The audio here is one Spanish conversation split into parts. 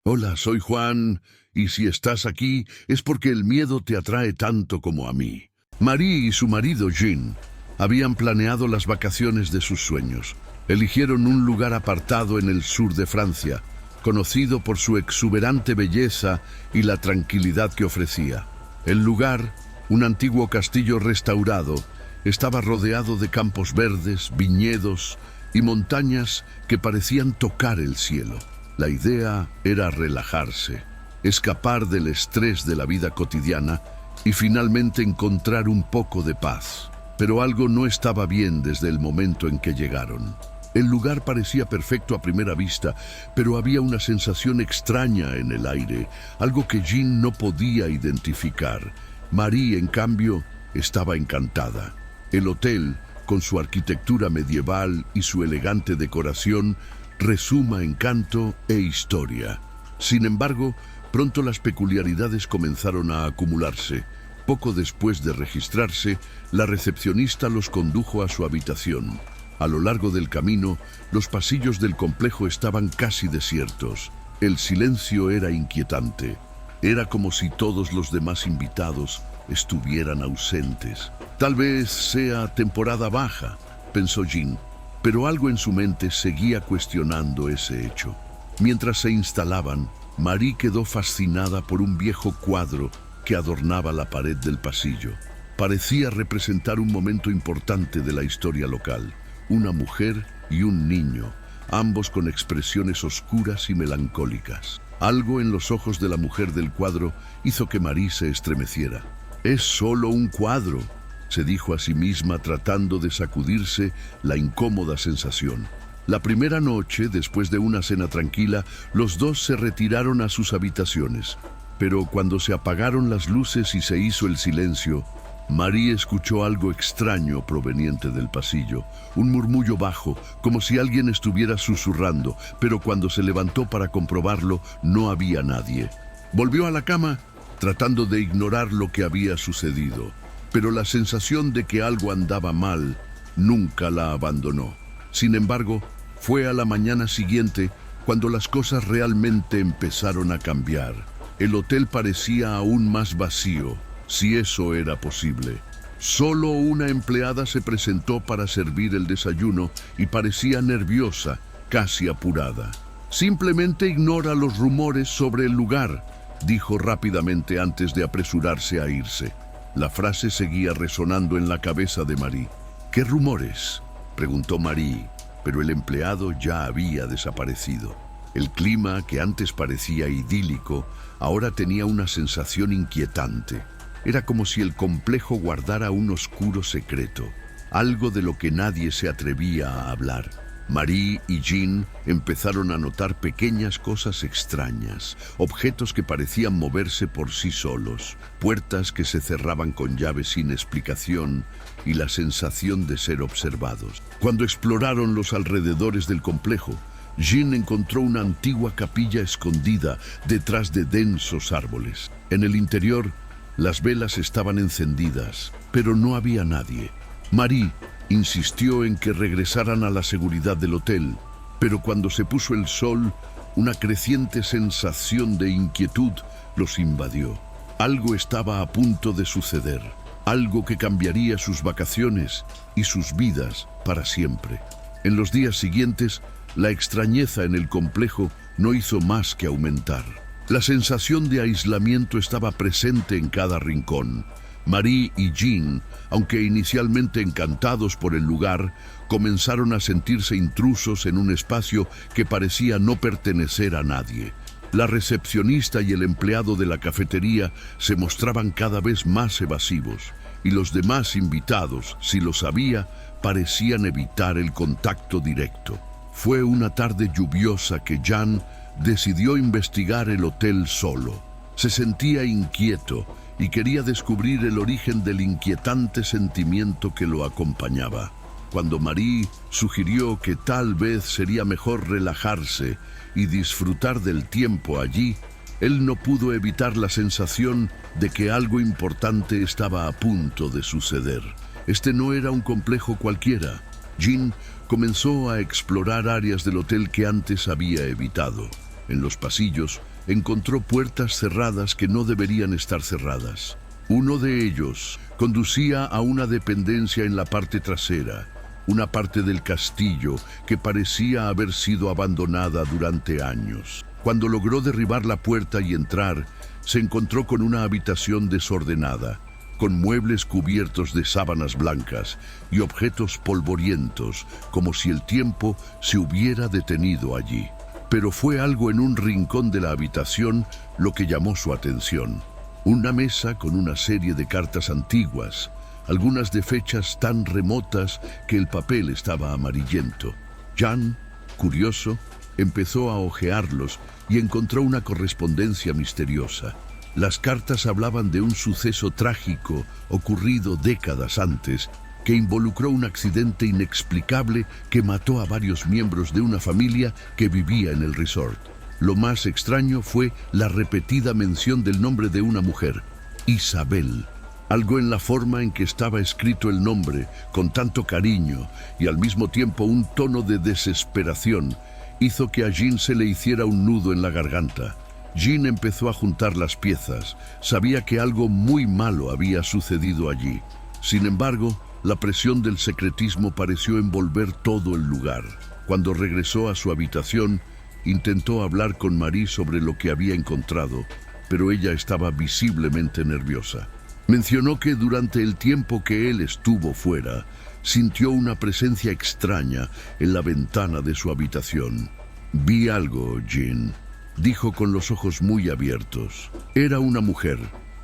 Hola, soy Juan, y si estás aquí es porque el miedo te atrae tanto como a mí. Marie y su marido Jean habían planeado las vacaciones de sus sueños. Eligieron un lugar apartado en el sur de Francia, conocido por su exuberante belleza y la tranquilidad que ofrecía. El lugar, un antiguo castillo restaurado, estaba rodeado de campos verdes, viñedos y montañas que parecían tocar el cielo. La idea era relajarse, escapar del estrés de la vida cotidiana y finalmente encontrar un poco de paz. Pero algo no estaba bien desde el momento en que llegaron. El lugar parecía perfecto a primera vista, pero había una sensación extraña en el aire, algo que Jean no podía identificar. Marie, en cambio, estaba encantada. El hotel, con su arquitectura medieval y su elegante decoración, resuma encanto e historia. Sin embargo, pronto las peculiaridades comenzaron a acumularse. Poco después de registrarse, la recepcionista los condujo a su habitación. A lo largo del camino, los pasillos del complejo estaban casi desiertos. El silencio era inquietante. Era como si todos los demás invitados estuvieran ausentes. Tal vez sea temporada baja, pensó Jean, pero algo en su mente seguía cuestionando ese hecho. Mientras se instalaban, Marie quedó fascinada por un viejo cuadro que adornaba la pared del pasillo. Parecía representar un momento importante de la historia local. Una mujer y un niño, ambos con expresiones oscuras y melancólicas. Algo en los ojos de la mujer del cuadro hizo que Marie se estremeciera. «Es solo un cuadro», se dijo a sí misma tratando de sacudirse la incómoda sensación. La primera noche, después de una cena tranquila, los dos se retiraron a sus habitaciones. Pero cuando se apagaron las luces y se hizo el silencio, Marie escuchó algo extraño proveniente del pasillo, un murmullo bajo, como si alguien estuviera susurrando, pero cuando se levantó para comprobarlo, no había nadie. Volvió a la cama, tratando de ignorar lo que había sucedido, pero la sensación de que algo andaba mal nunca la abandonó. Sin embargo, fue a la mañana siguiente cuando las cosas realmente empezaron a cambiar. El hotel parecía aún más vacío, si eso era posible. Solo una empleada se presentó para servir el desayuno y parecía nerviosa, casi apurada. «Simplemente ignora los rumores sobre el lugar», dijo rápidamente antes de apresurarse a irse. La frase seguía resonando en la cabeza de Marie. «¿Qué rumores?», preguntó Marie, pero el empleado ya había desaparecido. El clima, que antes parecía idílico, ahora tenía una sensación inquietante. Era como si el complejo guardara un oscuro secreto, algo de lo que nadie se atrevía a hablar. Marie y Jean empezaron a notar pequeñas cosas extrañas, objetos que parecían moverse por sí solos, puertas que se cerraban con llave sin explicación y la sensación de ser observados. Cuando exploraron los alrededores del complejo, Jean encontró una antigua capilla escondida detrás de densos árboles. En el interior, las velas estaban encendidas, pero no había nadie. Marie insistió en que regresaran a la seguridad del hotel, pero cuando se puso el sol, una creciente sensación de inquietud los invadió. Algo estaba a punto de suceder, algo que cambiaría sus vacaciones y sus vidas para siempre. En los días siguientes, la extrañeza en el complejo no hizo más que aumentar. La sensación de aislamiento estaba presente en cada rincón. Marie y Jean, aunque inicialmente encantados por el lugar, comenzaron a sentirse intrusos en un espacio que parecía no pertenecer a nadie. La recepcionista y el empleado de la cafetería se mostraban cada vez más evasivos, y los demás invitados, si lo sabía, parecían evitar el contacto directo. Fue una tarde lluviosa que Jean decidió investigar el hotel solo. Se sentía inquieto y quería descubrir el origen del inquietante sentimiento que lo acompañaba. Cuando Marie sugirió que tal vez sería mejor relajarse y disfrutar del tiempo allí, él no pudo evitar la sensación de que algo importante estaba a punto de suceder. Este no era un complejo cualquiera. Jean comenzó a explorar áreas del hotel que antes había evitado. En los pasillos encontró puertas cerradas que no deberían estar cerradas. Uno de ellos conducía a una dependencia en la parte trasera, una parte del castillo que parecía haber sido abandonada durante años. Cuando logró derribar la puerta y entrar, se encontró con una habitación desordenada, con muebles cubiertos de sábanas blancas y objetos polvorientos, como si el tiempo se hubiera detenido allí. Pero fue algo en un rincón de la habitación lo que llamó su atención. Una mesa con una serie de cartas antiguas, algunas de fechas tan remotas que el papel estaba amarillento. Jan, curioso, empezó a hojearlos y encontró una correspondencia misteriosa. Las cartas hablaban de un suceso trágico ocurrido décadas antes, que involucró un accidente inexplicable que mató a varios miembros de una familia que vivía en el resort. Lo más extraño fue la repetida mención del nombre de una mujer, Isabel. Algo en la forma en que estaba escrito el nombre, con tanto cariño y al mismo tiempo un tono de desesperación, hizo que a Jean se le hiciera un nudo en la garganta. Jean empezó a juntar las piezas. Sabía que algo muy malo había sucedido allí. Sin embargo, la presión del secretismo pareció envolver todo el lugar. Cuando regresó a su habitación, intentó hablar con Marie sobre lo que había encontrado, pero ella estaba visiblemente nerviosa. Mencionó que durante el tiempo que él estuvo fuera, sintió una presencia extraña en la ventana de su habitación. «Vi algo, Jean», dijo con los ojos muy abiertos. Era una mujer.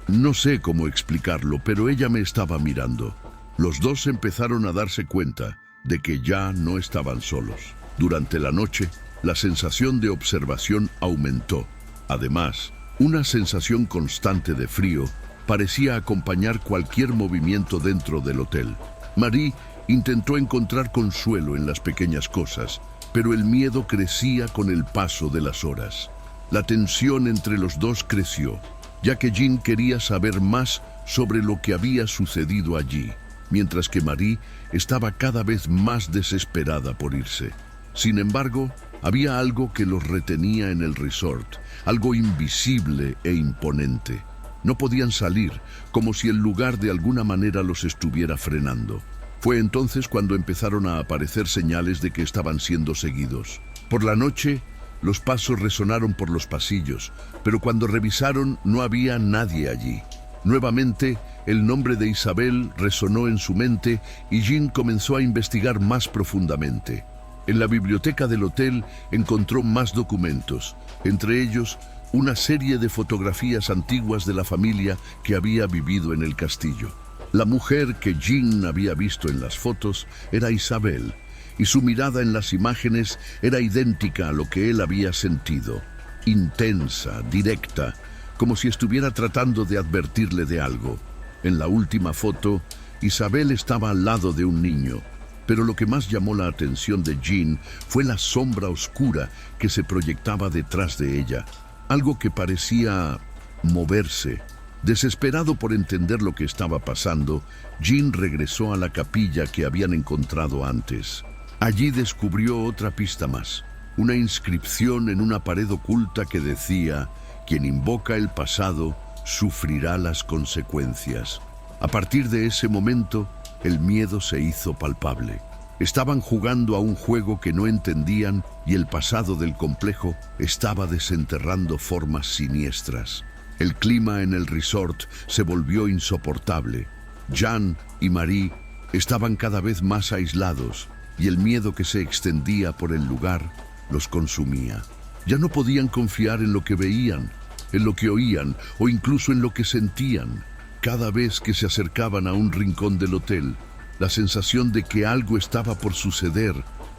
No sé cómo explicarlo, pero ella me estaba mirando. Los dos empezaron a darse cuenta de que ya no estaban solos. Durante la noche, la sensación de observación aumentó. Además, una sensación constante de frío parecía acompañar cualquier movimiento dentro del hotel. Marie intentó encontrar consuelo en las pequeñas cosas, pero el miedo crecía con el paso de las horas. La tensión entre los dos creció, ya que Jean quería saber más sobre lo que había sucedido allí, mientras que Marie estaba cada vez más desesperada por irse. Sin embargo, había algo que los retenía en el resort, algo invisible e imponente. No podían salir, como si el lugar de alguna manera los estuviera frenando. Fue entonces cuando empezaron a aparecer señales de que estaban siendo seguidos. Por la noche, los pasos resonaron por los pasillos, pero cuando revisaron no había nadie allí. Nuevamente, el nombre de Isabel resonó en su mente y Jean comenzó a investigar más profundamente. En la biblioteca del hotel encontró más documentos, entre ellos una serie de fotografías antiguas de la familia que había vivido en el castillo. La mujer que Jean había visto en las fotos era Isabel, y su mirada en las imágenes era idéntica a lo que él había sentido, intensa, directa, como si estuviera tratando de advertirle de algo. En la última foto, Isabel estaba al lado de un niño, pero lo que más llamó la atención de Jean fue la sombra oscura que se proyectaba detrás de ella, algo que parecía moverse. Desesperado por entender lo que estaba pasando, Jean regresó a la capilla que habían encontrado antes. Allí descubrió otra pista más, una inscripción en una pared oculta que decía: «Quien invoca el pasado sufrirá las consecuencias». A partir de ese momento, el miedo se hizo palpable. Estaban jugando a un juego que no entendían y el pasado del complejo estaba desenterrando formas siniestras. El clima en el resort se volvió insoportable. Jan y Marie estaban cada vez más aislados y el miedo que se extendía por el lugar los consumía. Ya no podían confiar en lo que veían, en lo que oían o incluso en lo que sentían. Cada vez que se acercaban a un rincón del hotel, la sensación de que algo estaba por suceder,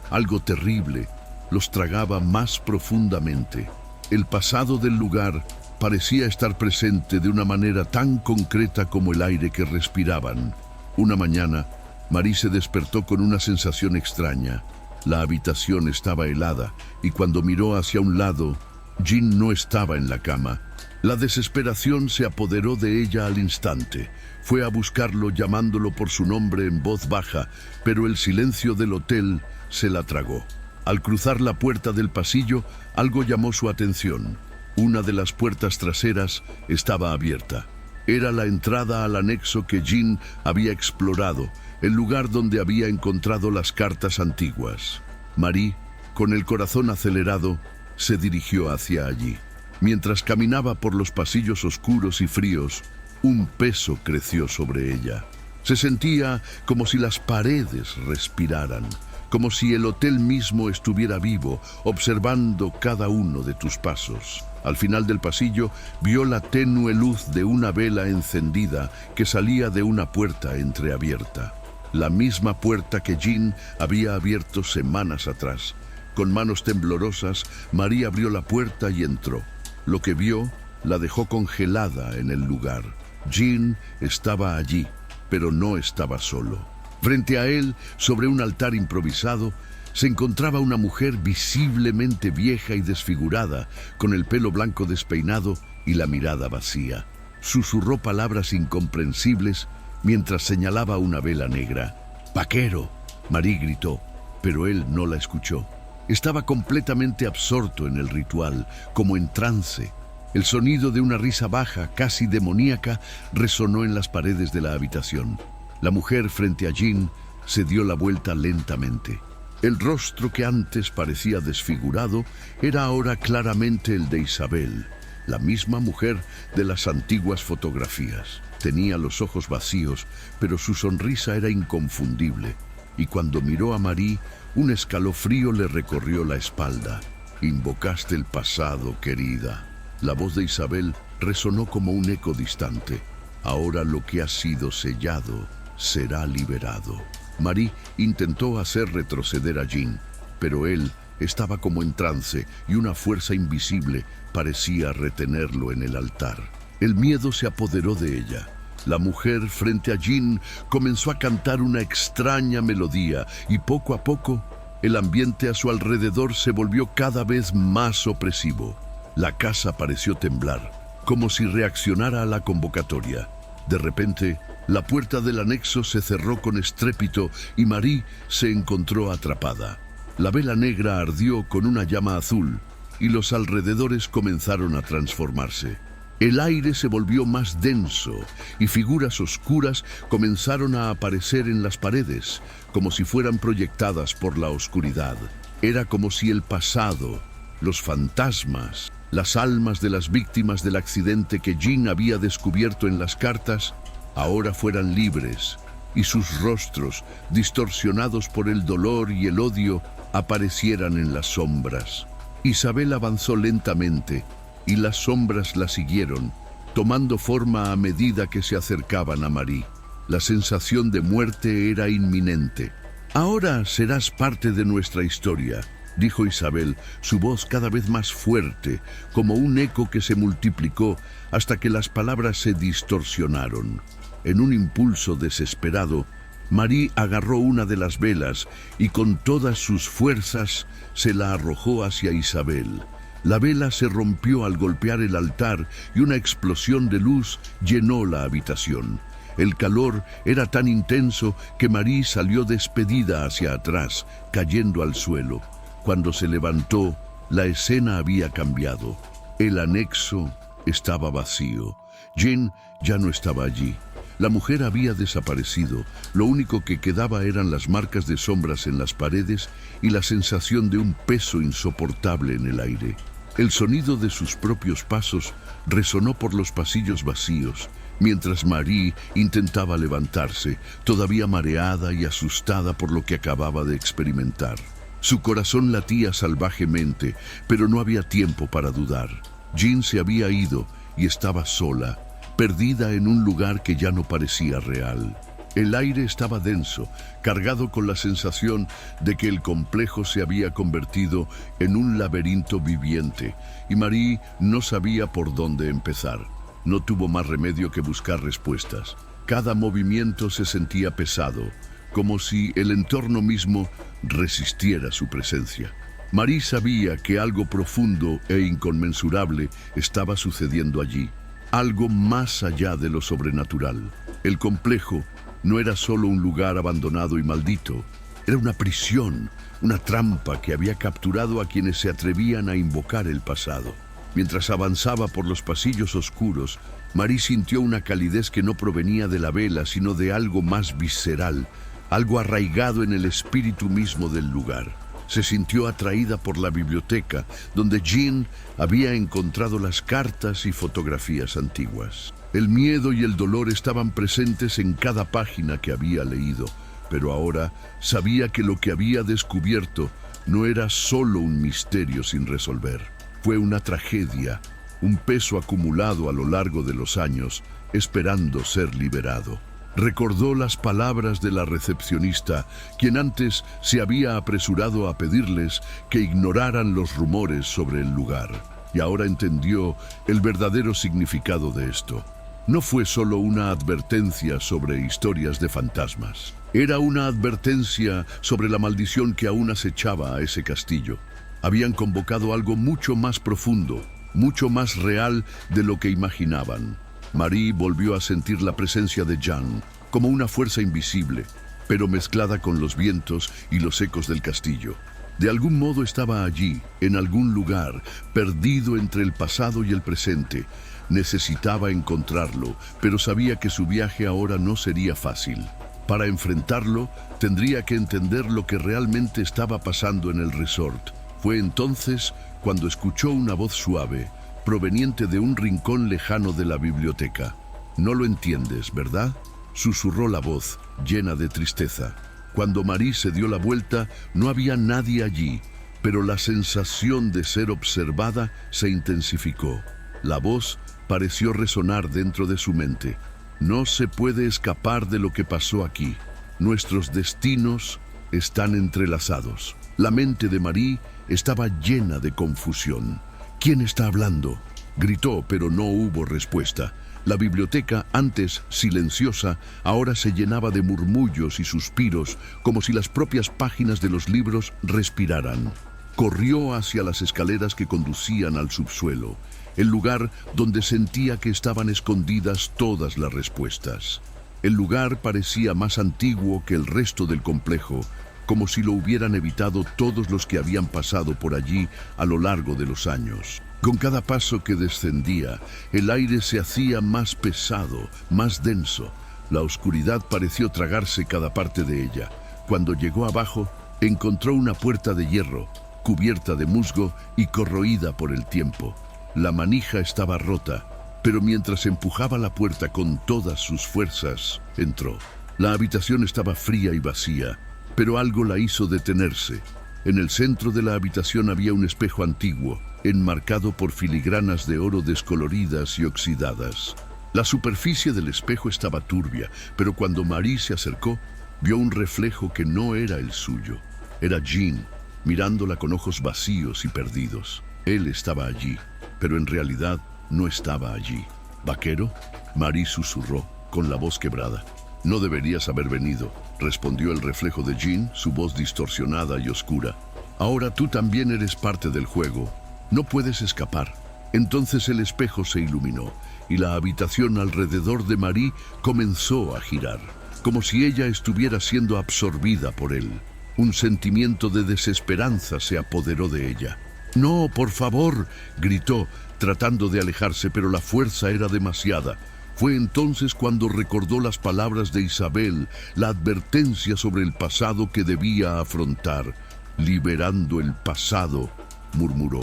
algo terrible, los tragaba más profundamente. El pasado del lugar parecía estar presente de una manera tan concreta como el aire que respiraban. Una mañana, Marie se despertó con una sensación extraña. La habitación estaba helada y cuando miró hacia un lado, Jean no estaba en la cama. La desesperación se apoderó de ella al instante. Fue a buscarlo llamándolo por su nombre en voz baja, pero el silencio del hotel se la tragó. Al cruzar la puerta del pasillo, algo llamó su atención. Una de las puertas traseras estaba abierta. Era la entrada al anexo que Jean había explorado, el lugar donde había encontrado las cartas antiguas. Marie, con el corazón acelerado, se dirigió hacia allí. Mientras caminaba por los pasillos oscuros y fríos, un peso creció sobre ella. Se sentía como si las paredes respiraran, como si el hotel mismo estuviera vivo, observando cada uno de tus pasos. Al final del pasillo, vio la tenue luz de una vela encendida que salía de una puerta entreabierta. La misma puerta que Jean había abierto semanas atrás. Con manos temblorosas, Marie abrió la puerta y entró. Lo que vio la dejó congelada en el lugar. Jean estaba allí, pero no estaba solo. Frente a él, sobre un altar improvisado, se encontraba una mujer visiblemente vieja y desfigurada, con el pelo blanco despeinado y la mirada vacía. Susurró palabras incomprensibles mientras señalaba una vela negra. «¡Vaquero!», Marie gritó, pero él no la escuchó. Estaba completamente absorto en el ritual, como en trance. El sonido de una risa baja, casi demoníaca, resonó en las paredes de la habitación. La mujer frente a Jean se dio la vuelta lentamente. El rostro que antes parecía desfigurado era ahora claramente el de Isabel, la misma mujer de las antiguas fotografías. Tenía los ojos vacíos, pero su sonrisa era inconfundible. Y cuando miró a Marie, un escalofrío le recorrió la espalda. «Invocaste el pasado, querida». La voz de Isabel resonó como un eco distante. «Ahora lo que ha sido sellado será liberado». Marie intentó hacer retroceder a Jean, pero él estaba como en trance y una fuerza invisible parecía retenerlo en el altar. El miedo se apoderó de ella. La mujer frente a Jean comenzó a cantar una extraña melodía y poco a poco el ambiente a su alrededor se volvió cada vez más opresivo. La casa pareció temblar, como si reaccionara a la convocatoria. De repente, la puerta del anexo se cerró con estrépito y Marie se encontró atrapada. La vela negra ardió con una llama azul y los alrededores comenzaron a transformarse. El aire se volvió más denso y figuras oscuras comenzaron a aparecer en las paredes, como si fueran proyectadas por la oscuridad. Era como si el pasado, los fantasmas, las almas de las víctimas del accidente que Jean había descubierto en las cartas, ahora fueran libres, y sus rostros, distorsionados por el dolor y el odio, aparecieran en las sombras. Isabel avanzó lentamente, y las sombras la siguieron, tomando forma a medida que se acercaban a Marie. La sensación de muerte era inminente. «Ahora serás parte de nuestra historia», dijo Isabel, su voz cada vez más fuerte, como un eco que se multiplicó hasta que las palabras se distorsionaron. En un impulso desesperado, Marie agarró una de las velas y con todas sus fuerzas se la arrojó hacia Isabel. La vela se rompió al golpear el altar y una explosión de luz llenó la habitación. El calor era tan intenso que Marie salió despedida hacia atrás, cayendo al suelo. Cuando se levantó, la escena había cambiado. El anexo estaba vacío. Jean ya no estaba allí. La mujer había desaparecido. Lo único que quedaba eran las marcas de sombras en las paredes y la sensación de un peso insoportable en el aire. El sonido de sus propios pasos resonó por los pasillos vacíos, mientras Marie intentaba levantarse, todavía mareada y asustada por lo que acababa de experimentar. Su corazón latía salvajemente, pero no había tiempo para dudar. Jean se había ido y estaba sola, perdida en un lugar que ya no parecía real. El aire estaba denso, cargado con la sensación de que el complejo se había convertido en un laberinto viviente, y Marie no sabía por dónde empezar. No tuvo más remedio que buscar respuestas. Cada movimiento se sentía pesado, como si el entorno mismo resistiera su presencia. Marie sabía que algo profundo e inconmensurable estaba sucediendo allí, algo más allá de lo sobrenatural. El complejo no era solo un lugar abandonado y maldito, era una prisión, una trampa que había capturado a quienes se atrevían a invocar el pasado. Mientras avanzaba por los pasillos oscuros, Marie sintió una calidez que no provenía de la vela, sino de algo más visceral, algo arraigado en el espíritu mismo del lugar. Se sintió atraída por la biblioteca, donde Jean había encontrado las cartas y fotografías antiguas. El miedo y el dolor estaban presentes en cada página que había leído, pero ahora sabía que lo que había descubierto no era solo un misterio sin resolver. Fue una tragedia, un peso acumulado a lo largo de los años, esperando ser liberado. Recordó las palabras de la recepcionista, quien antes se había apresurado a pedirles que ignoraran los rumores sobre el lugar, y ahora entendió el verdadero significado de esto. No fue solo una advertencia sobre historias de fantasmas. Era una advertencia sobre la maldición que aún acechaba a ese castillo. Habían convocado algo mucho más profundo, mucho más real de lo que imaginaban. Marie volvió a sentir la presencia de Jean, como una fuerza invisible, pero mezclada con los vientos y los ecos del castillo. De algún modo estaba allí, en algún lugar, perdido entre el pasado y el presente. Necesitaba encontrarlo, pero sabía que su viaje ahora no sería fácil. Para enfrentarlo, tendría que entender lo que realmente estaba pasando en el resort. Fue entonces cuando escuchó una voz suave, proveniente de un rincón lejano de la biblioteca. «No lo entiendes, ¿verdad?», susurró la voz, llena de tristeza. Cuando Marie se dio la vuelta, no había nadie allí, pero la sensación de ser observada se intensificó. La voz pareció resonar dentro de su mente. «No se puede escapar de lo que pasó aquí. Nuestros destinos están entrelazados». La mente de Marie estaba llena de confusión. «¿Quién está hablando?», gritó, pero no hubo respuesta. La biblioteca, antes silenciosa, ahora se llenaba de murmullos y suspiros, como si las propias páginas de los libros respiraran. Corrió hacia las escaleras que conducían al subsuelo, el lugar donde sentía que estaban escondidas todas las respuestas. El lugar parecía más antiguo que el resto del complejo, como si lo hubieran evitado todos los que habían pasado por allí a lo largo de los años. Con cada paso que descendía, el aire se hacía más pesado, más denso. La oscuridad pareció tragarse cada parte de ella. Cuando llegó abajo, encontró una puerta de hierro, cubierta de musgo y corroída por el tiempo. La manija estaba rota, pero mientras empujaba la puerta con todas sus fuerzas, entró. La habitación estaba fría y vacía, pero algo la hizo detenerse. En el centro de la habitación había un espejo antiguo, enmarcado por filigranas de oro descoloridas y oxidadas. La superficie del espejo estaba turbia, pero cuando Marie se acercó, vio un reflejo que no era el suyo. Era Jean, mirándola con ojos vacíos y perdidos. Él estaba allí, pero en realidad no estaba allí. «¿Vaquero?», Marie susurró, con la voz quebrada. «No deberías haber venido», respondió el reflejo de Jean, su voz distorsionada y oscura. «Ahora tú también eres parte del juego. No puedes escapar». Entonces el espejo se iluminó y la habitación alrededor de Marie comenzó a girar, como si ella estuviera siendo absorbida por él. Un sentimiento de desesperanza se apoderó de ella. «No, por favor», gritó, tratando de alejarse, pero la fuerza era demasiada. Fue entonces cuando recordó las palabras de Isabel, la advertencia sobre el pasado que debía afrontar. «Liberando el pasado», murmuró.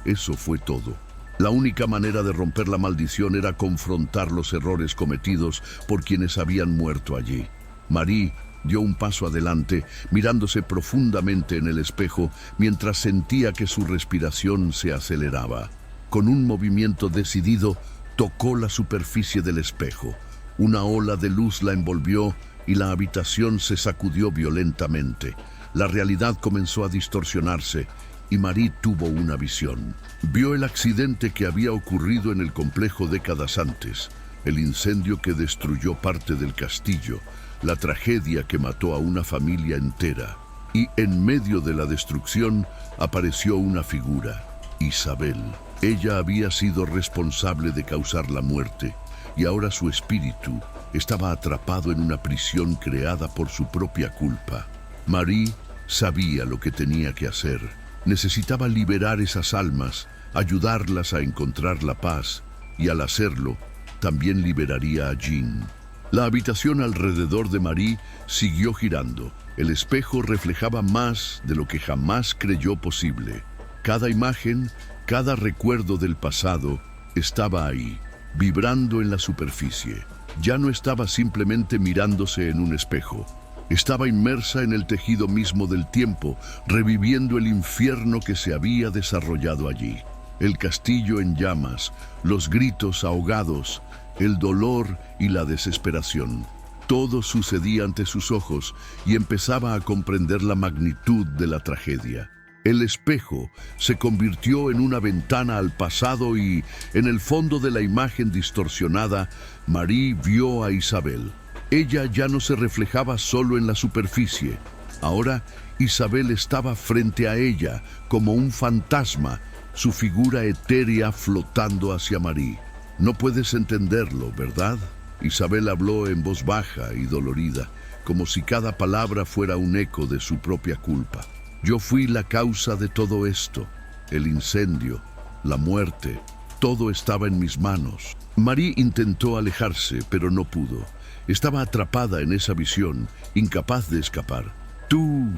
Eso fue todo. La única manera de romper la maldición era confrontar los errores cometidos por quienes habían muerto allí. Marie dio un paso adelante, mirándose profundamente en el espejo, mientras sentía que su respiración se aceleraba. Con un movimiento decidido, tocó la superficie del espejo. Una ola de luz la envolvió y la habitación se sacudió violentamente. La realidad comenzó a distorsionarse y Marie tuvo una visión. Vio el accidente que había ocurrido en el complejo décadas antes, el incendio que destruyó parte del castillo, la tragedia que mató a una familia entera. Y en medio de la destrucción apareció una figura, Isabel. Ella había sido responsable de causar la muerte, y ahora su espíritu estaba atrapado en una prisión creada por su propia culpa. Marie sabía lo que tenía que hacer. Necesitaba liberar esas almas ayudarlas a encontrar la paz, y al hacerlo, también liberaría a Jean. La habitación alrededor de Marie siguió girando. El espejo reflejaba más de lo que jamás creyó posible. Cada imagen, cada recuerdo del pasado estaba ahí, vibrando en la superficie. Ya no estaba simplemente mirándose en un espejo. Estaba inmersa en el tejido mismo del tiempo, reviviendo el infierno que se había desarrollado allí. El castillo en llamas, los gritos ahogados, el dolor y la desesperación. Todo sucedía ante sus ojos y empezaba a comprender la magnitud de la tragedia. El espejo se convirtió en una ventana al pasado y, en el fondo de la imagen distorsionada, Marie vio a Isabel. Ella ya no se reflejaba solo en la superficie. Ahora, Isabel estaba frente a ella, como un fantasma, su figura etérea flotando hacia Marie. No puedes entenderlo, ¿verdad? Isabel habló en voz baja y dolorida, como si cada palabra fuera un eco de su propia culpa. Yo fui la causa de todo esto. El incendio, la muerte, todo estaba en mis manos. Marie intentó alejarse, pero no pudo. Estaba atrapada en esa visión, incapaz de escapar. Tú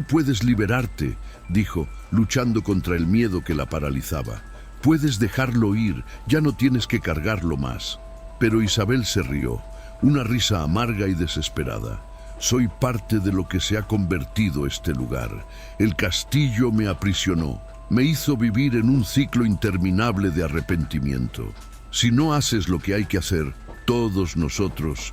puedes liberarte, dijo, luchando contra el miedo que la paralizaba. Puedes dejarlo ir, ya no tienes que cargarlo más. Pero Isabel se rió, una risa amarga y desesperada. Soy parte de lo que se ha convertido este lugar. El castillo me aprisionó, me hizo vivir en un ciclo interminable de arrepentimiento. Si no haces lo que hay que hacer, todos nosotros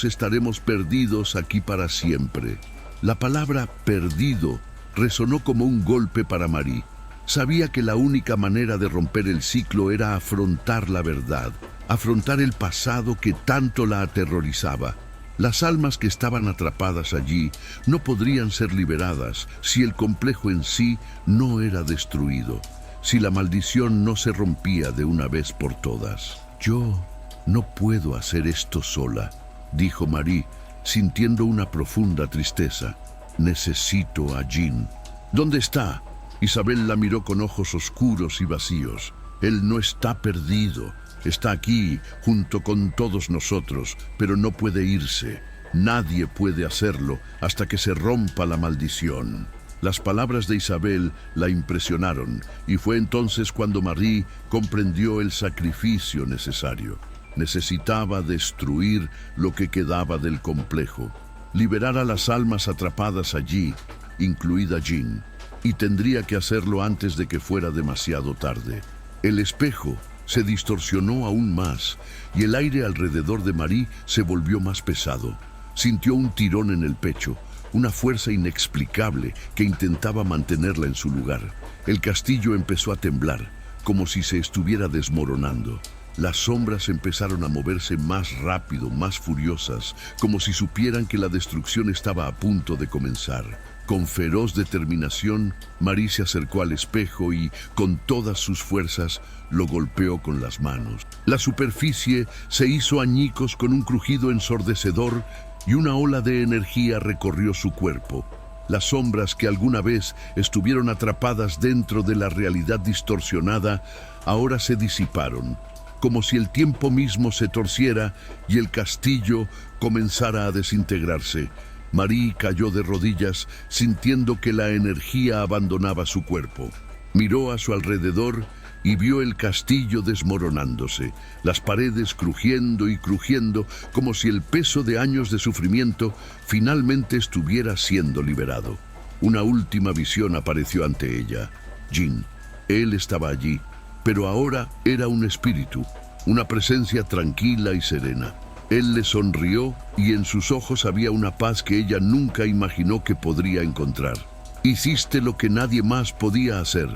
estaremos perdidos aquí para siempre. La palabra perdido resonó como un golpe para Marie. Sabía que la única manera de romper el ciclo era afrontar la verdad, afrontar el pasado que tanto la aterrorizaba. Las almas que estaban atrapadas allí no podrían ser liberadas si el complejo en sí no era destruido, si la maldición no se rompía de una vez por todas. Yo no puedo hacer esto sola, dijo Marie, sintiendo una profunda tristeza. Necesito a Jean. ¿Dónde está? Isabel la miró con ojos oscuros y vacíos. Él no está perdido. Está aquí, junto con todos nosotros, pero no puede irse. Nadie puede hacerlo hasta que se rompa la maldición. Las palabras de Isabel la impresionaron, y fue entonces cuando Marie comprendió el sacrificio necesario. Necesitaba destruir lo que quedaba del complejo, liberar a las almas atrapadas allí, incluida Jean, y tendría que hacerlo antes de que fuera demasiado tarde. El espejo se distorsionó aún más y el aire alrededor de Marie se volvió más pesado. Sintió un tirón en el pecho, una fuerza inexplicable que intentaba mantenerla en su lugar. El castillo empezó a temblar, como si se estuviera desmoronando. Las sombras empezaron a moverse más rápido, más furiosas, como si supieran que la destrucción estaba a punto de comenzar. Con feroz determinación, Marie se acercó al espejo y, con todas sus fuerzas, lo golpeó con las manos. La superficie se hizo añicos con un crujido ensordecedor y una ola de energía recorrió su cuerpo. Las sombras que alguna vez estuvieron atrapadas dentro de la realidad distorsionada, ahora se disiparon, como si el tiempo mismo se torciera y el castillo comenzara a desintegrarse. Marie cayó de rodillas, sintiendo que la energía abandonaba su cuerpo. Miró a su alrededor y vio el castillo desmoronándose, las paredes crujiendo y crujiendo, como si el peso de años de sufrimiento finalmente estuviera siendo liberado. Una última visión apareció ante ella. Jean. Él estaba allí, pero ahora era un espíritu, una presencia tranquila y serena. Él le sonrió y en sus ojos había una paz que ella nunca imaginó que podría encontrar. «Hiciste lo que nadie más podía hacer»,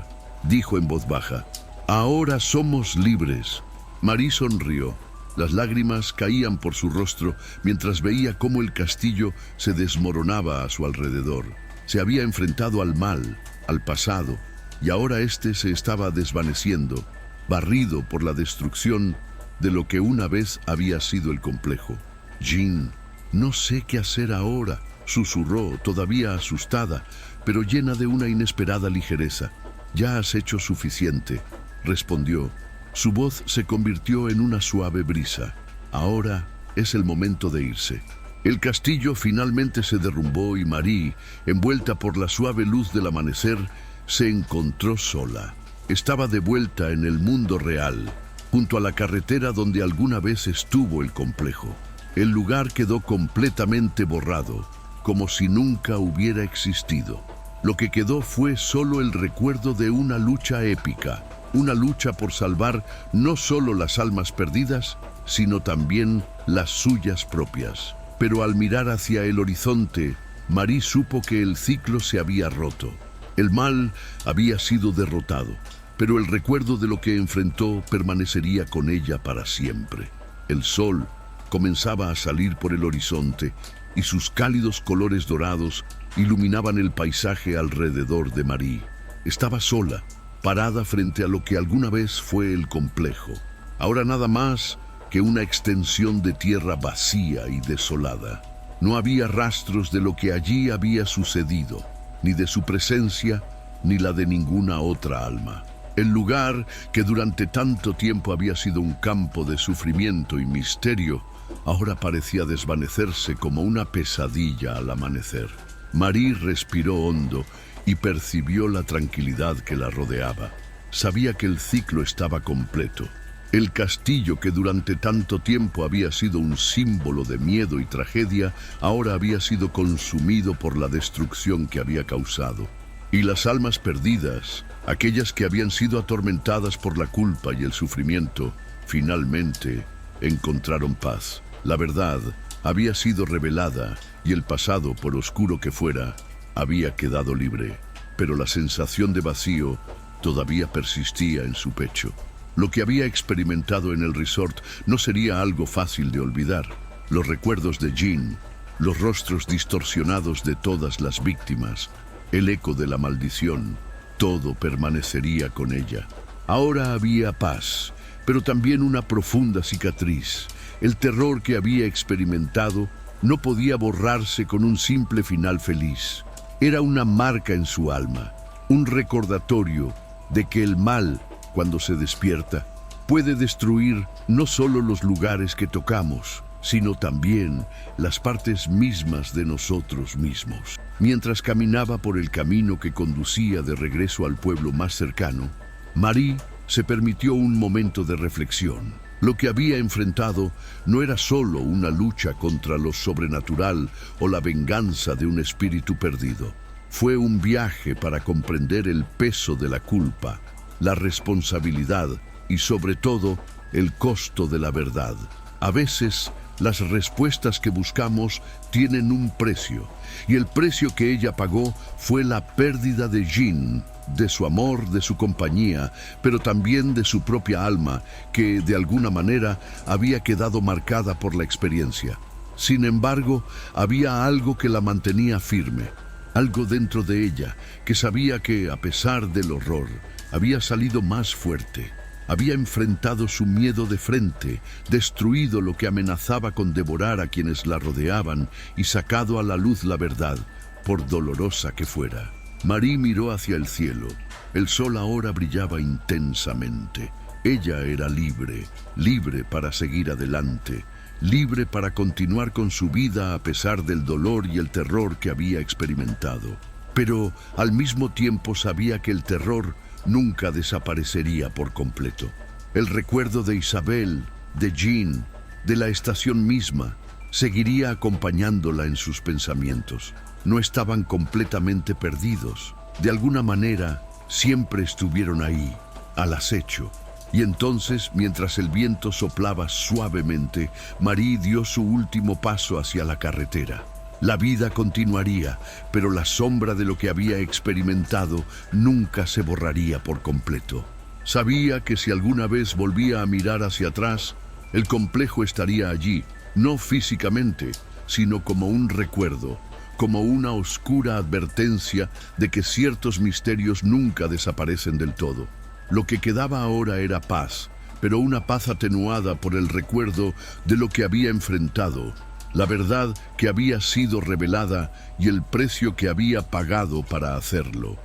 dijo en voz baja. «Ahora somos libres». Marie sonrió. Las lágrimas caían por su rostro mientras veía cómo el castillo se desmoronaba a su alrededor. Se había enfrentado al mal, al pasado, y ahora éste se estaba desvaneciendo, barrido por la destrucción de lo que una vez había sido el complejo. «Jean, no sé qué hacer ahora», susurró, todavía asustada, pero llena de una inesperada ligereza. «Ya has hecho suficiente», respondió. Su voz se convirtió en una suave brisa. «Ahora es el momento de irse». El castillo finalmente se derrumbó y Marie, envuelta por la suave luz del amanecer, se encontró sola. Estaba de vuelta en el mundo real, junto a la carretera donde alguna vez estuvo el complejo. El lugar quedó completamente borrado, como si nunca hubiera existido. Lo que quedó fue solo el recuerdo de una lucha épica, una lucha por salvar no solo las almas perdidas, sino también las suyas propias. Pero al mirar hacia el horizonte, Marie supo que el ciclo se había roto. El mal había sido derrotado, pero el recuerdo de lo que enfrentó permanecería con ella para siempre. El sol comenzaba a salir por el horizonte y sus cálidos colores dorados iluminaban el paisaje alrededor de Marie. Estaba sola, parada frente a lo que alguna vez fue el complejo. Ahora nada más que una extensión de tierra vacía y desolada. No había rastros de lo que allí había sucedido, ni de su presencia, ni la de ninguna otra alma. El lugar, que durante tanto tiempo había sido un campo de sufrimiento y misterio, ahora parecía desvanecerse como una pesadilla al amanecer. Marie respiró hondo y percibió la tranquilidad que la rodeaba. Sabía que el ciclo estaba completo. El castillo, que durante tanto tiempo había sido un símbolo de miedo y tragedia, ahora había sido consumido por la destrucción que había causado. Y las almas perdidas, aquellas que habían sido atormentadas por la culpa y el sufrimiento, finalmente encontraron paz. La verdad había sido revelada y el pasado, por oscuro que fuera, había quedado libre. Pero la sensación de vacío todavía persistía en su pecho. Lo que había experimentado en el resort no sería algo fácil de olvidar. Los recuerdos de Jean, los rostros distorsionados de todas las víctimas, el eco de la maldición, todo permanecería con ella. Ahora había paz, pero también una profunda cicatriz. El terror que había experimentado no podía borrarse con un simple final feliz. Era una marca en su alma, un recordatorio de que el mal, cuando se despierta, puede destruir no solo los lugares que tocamos, sino también las partes mismas de nosotros mismos. Mientras caminaba por el camino que conducía de regreso al pueblo más cercano, Marie se permitió un momento de reflexión. Lo que había enfrentado no era solo una lucha contra lo sobrenatural o la venganza de un espíritu perdido. Fue un viaje para comprender el peso de la culpa, la responsabilidad y, sobre todo, el costo de la verdad. A veces, las respuestas que buscamos tienen un precio, y el precio que ella pagó fue la pérdida de Jean, de su amor, de su compañía, pero también de su propia alma, que de alguna manera había quedado marcada por la experiencia. Sin embargo, había algo que la mantenía firme, algo dentro de ella que sabía que, a pesar del horror, había salido más fuerte. Había enfrentado su miedo de frente, destruido lo que amenazaba con devorar a quienes la rodeaban y sacado a la luz la verdad, por dolorosa que fuera. Marie miró hacia el cielo. El sol ahora brillaba intensamente. Ella era libre, libre para seguir adelante, libre para continuar con su vida a pesar del dolor y el terror que había experimentado. Pero al mismo tiempo sabía que el terror nunca desaparecería por completo. El recuerdo de Isabel, de Jean, de la estación misma, seguiría acompañándola en sus pensamientos. No estaban completamente perdidos. De alguna manera, siempre estuvieron ahí, al acecho. Y entonces, mientras el viento soplaba suavemente, Marie dio su último paso hacia la carretera. La vida continuaría, pero la sombra de lo que había experimentado nunca se borraría por completo. Sabía que si alguna vez volvía a mirar hacia atrás, el complejo estaría allí, no físicamente, sino como un recuerdo, como una oscura advertencia de que ciertos misterios nunca desaparecen del todo. Lo que quedaba ahora era paz, pero una paz atenuada por el recuerdo de lo que había enfrentado, la verdad que había sido revelada y el precio que había pagado para hacerlo.